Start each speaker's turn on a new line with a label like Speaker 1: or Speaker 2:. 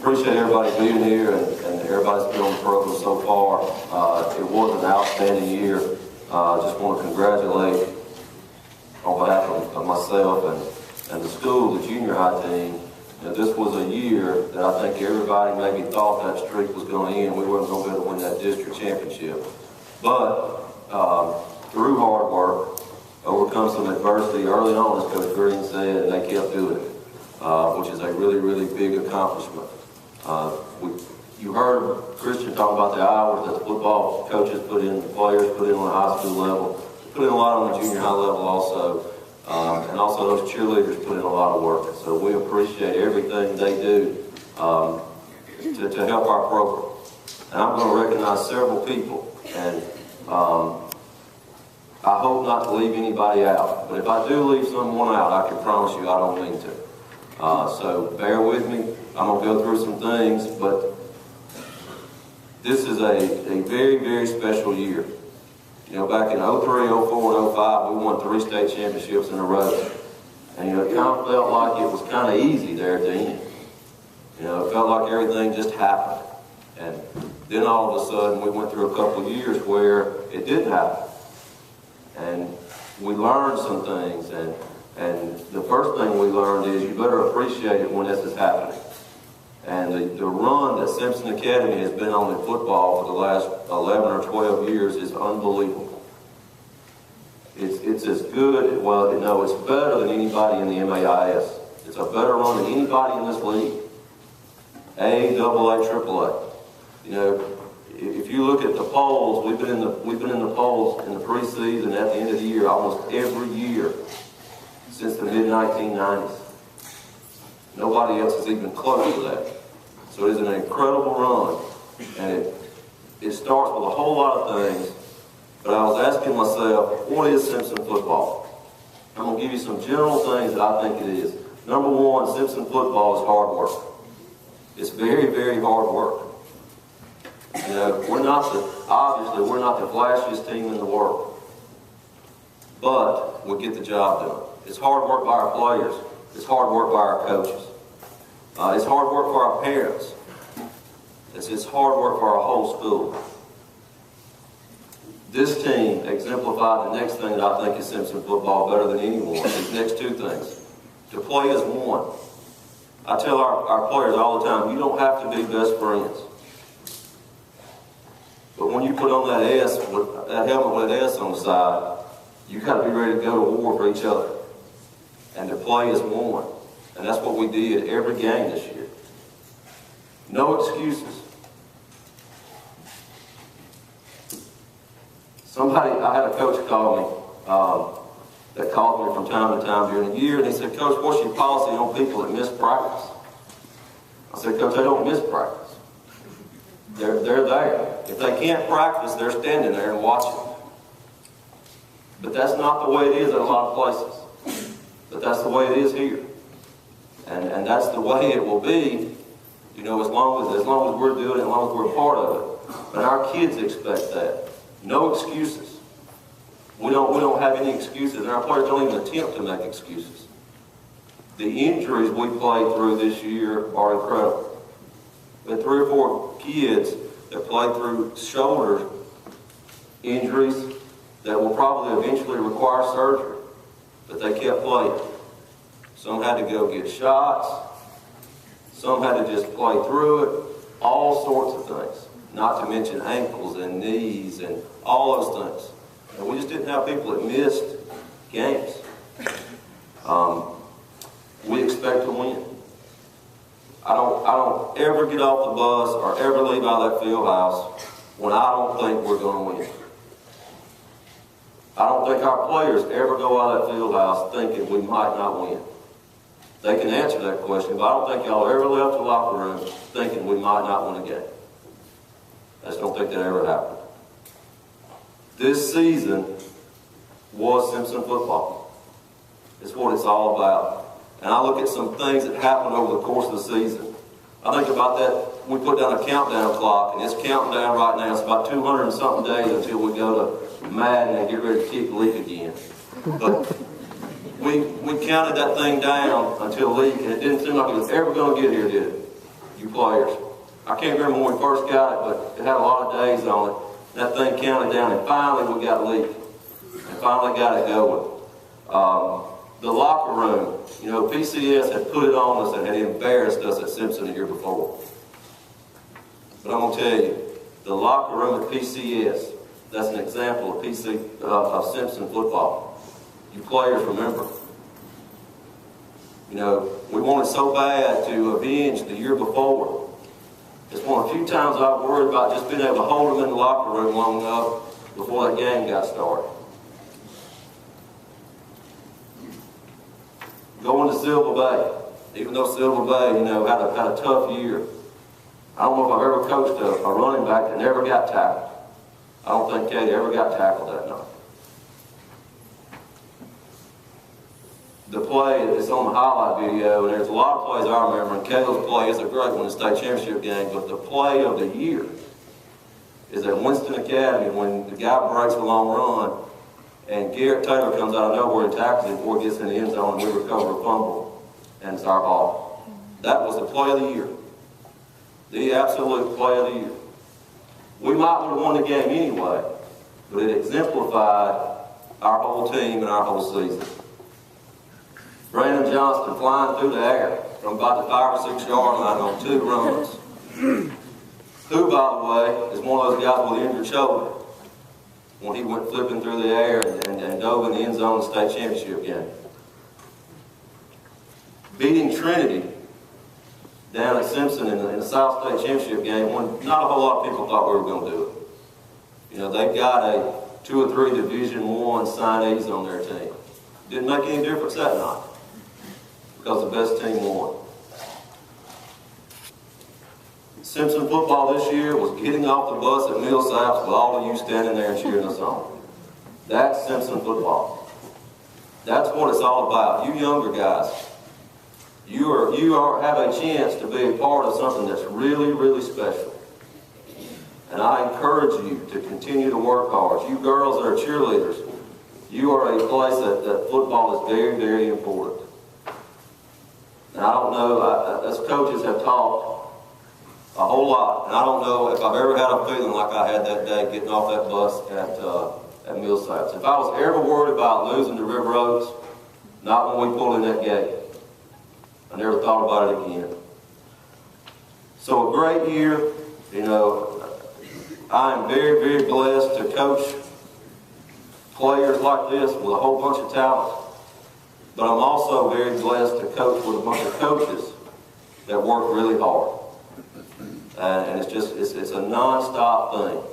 Speaker 1: appreciate everybody being here and everybody's been on the program so far. It was an outstanding year. Just want to congratulate on behalf of myself and the school, the junior high team. This was a year that I think everybody maybe thought that streak was going to end. We weren't going to be able to win that district championship. But through hard work, overcome some adversity early on, as Coach Green said, and they kept doing it, which is a really, really big accomplishment. You heard Christian talk about the hours that the football coaches put in, the players put in on the high school level, put in a lot on the junior high level also, and also those cheerleaders put in a lot of work. So we appreciate everything they do to help our program. And I'm going to recognize several people, and I hope not to leave anybody out. But if I do leave someone out, I can promise you I don't mean to. So bear with me. I'm going to go through some things, but this is a very, very special year. Back in 03, 04, and 05, we won 3 state championships in a row. And, it kind of felt like it was kind of easy there at the end. It felt like everything just happened. And then all of a sudden, we went through a couple of years where it didn't happen. And we learned some things. And the first thing we learned is you better appreciate it when this is happening. And the run that Simpson Academy has been on in football for the last 11 or 12 years is unbelievable. It's as good, well, it's better than anybody in the MAIS. It's a better run than anybody in this league. A, AA, AAA. If you look at the polls, we've been in the polls in the preseason at the end of the year almost every year since the mid-1990s. Nobody else is even close to that. So it is an incredible run, and it starts with a whole lot of things. But I was asking myself, what is Simpson football? I'm going to give you some general things that I think it is. Number one, Simpson football is hard work. It's very, very hard work. We're not the flashiest team in the world, but we get the job done. It's hard work by our players. It's hard work by our coaches. It's hard work for our parents. It's hard work for our whole school. This team exemplified the next thing that I think is Simpson football better than anyone. These next 2 things. To play as one. I tell our players all the time, you don't have to be best friends. But when you put on that S, that helmet with that S on the side, you got to be ready to go to war for each other. And to play as one. And that's what we did every game this year. No excuses. I had a coach call me, that called me from time to time during the year, and he said, Coach, what's your policy on people that miss practice? I said, Coach, they don't miss practice. They're there. If they can't practice, they're standing there and watching. But that's not the way it is in a lot of places. But that's the way it is here. And that's the way it will be, as long as we're doing it, as long as we're a part of it. But our kids expect that. No excuses. We don't have any excuses, and our players don't even attempt to make excuses. The injuries we played through this year are incredible. We had 3 or 4 kids that played through shoulder injuries that will probably eventually require surgery, but they kept playing. Some had to go get shots. Some had to just play through it. All sorts of things. Not to mention ankles and knees and all those things. And we just didn't have people that missed games. We expect to win. I don't ever get off the bus or ever leave out of that field house when I don't think we're going to win. I don't think our players ever go out of that field house thinking we might not win. They can answer that question, but I don't think y'all ever left the locker room thinking we might not win a game. I just don't think that ever happened. This season was Simpson football. It's what it's all about. And I look at some things that happened over the course of the season. I think about that. We put down a countdown clock, and it's counting down right now. It's about 200 and something days until we go to Madden and get ready to kick league again. But we counted that thing down until league, and it didn't seem like it was ever going to get here, did it? you players. I can't remember when we first got it, but it had a lot of days on it. That thing counted down, and finally we got leaked. And finally got it going. The locker room, you know, PCS had put it on us and had embarrassed us at Simpson the year before. But I'm going to tell you, the locker room at PCS, that's an example of Simpson football. You players remember. You know, we wanted so bad to avenge the year before. It's one of the few times I've worried about just being able to hold them in the locker room long enough before that game got started. Going to Silver Bay, even though Silver Bay, you know, had a tough year. I don't know if I've ever coached a running back that never got tackled. I don't think Katie ever got tackled that night. The play is on the highlight video, and there's a lot of plays I remember, and Caleb's play is a great one in the state championship game, but the play of the year is at Simpson Academy when the guy breaks a long run, and Garrett Taylor comes out of nowhere and tackles him before he gets in the end zone, and we recover a fumble, and it's our ball. That was the play of the year. The absolute play of the year. We might have won the game anyway, but it exemplified our whole team and our whole season. Brandon Johnston flying through the air from about the 5 or 6 yard line on 2 runs. Who, by the way, is one of those guys with an injured shoulder when he went flipping through the air and dove in the end zone in the state championship game. Beating Trinity down at Simpson in the South State Championship game when not a whole lot of people thought we were going to do it. You know, they've got 2 or 3 Division I signees on their team. Didn't make any difference that night because the best team won. Simpson football this year was getting off the bus at Millsaps with all of you standing there and cheering us on. That's Simpson football. That's what it's all about. You younger guys, you have a chance to be a part of something that's really, really special. And I encourage you to continue to work hard. You girls that are cheerleaders, you are a place that football is very, very important. And I don't know, as coaches have talked a whole lot, and I don't know if I've ever had a feeling like I had that day getting off that bus at Millsaps. If I was ever worried about losing to River Oaks, not when we pulled in that gate. I never thought about it again. So a great year. You know, I am very, very blessed to coach players like this with a whole bunch of talent. But I'm also very blessed to coach with a bunch of coaches that work really hard. And it's a non-stop thing.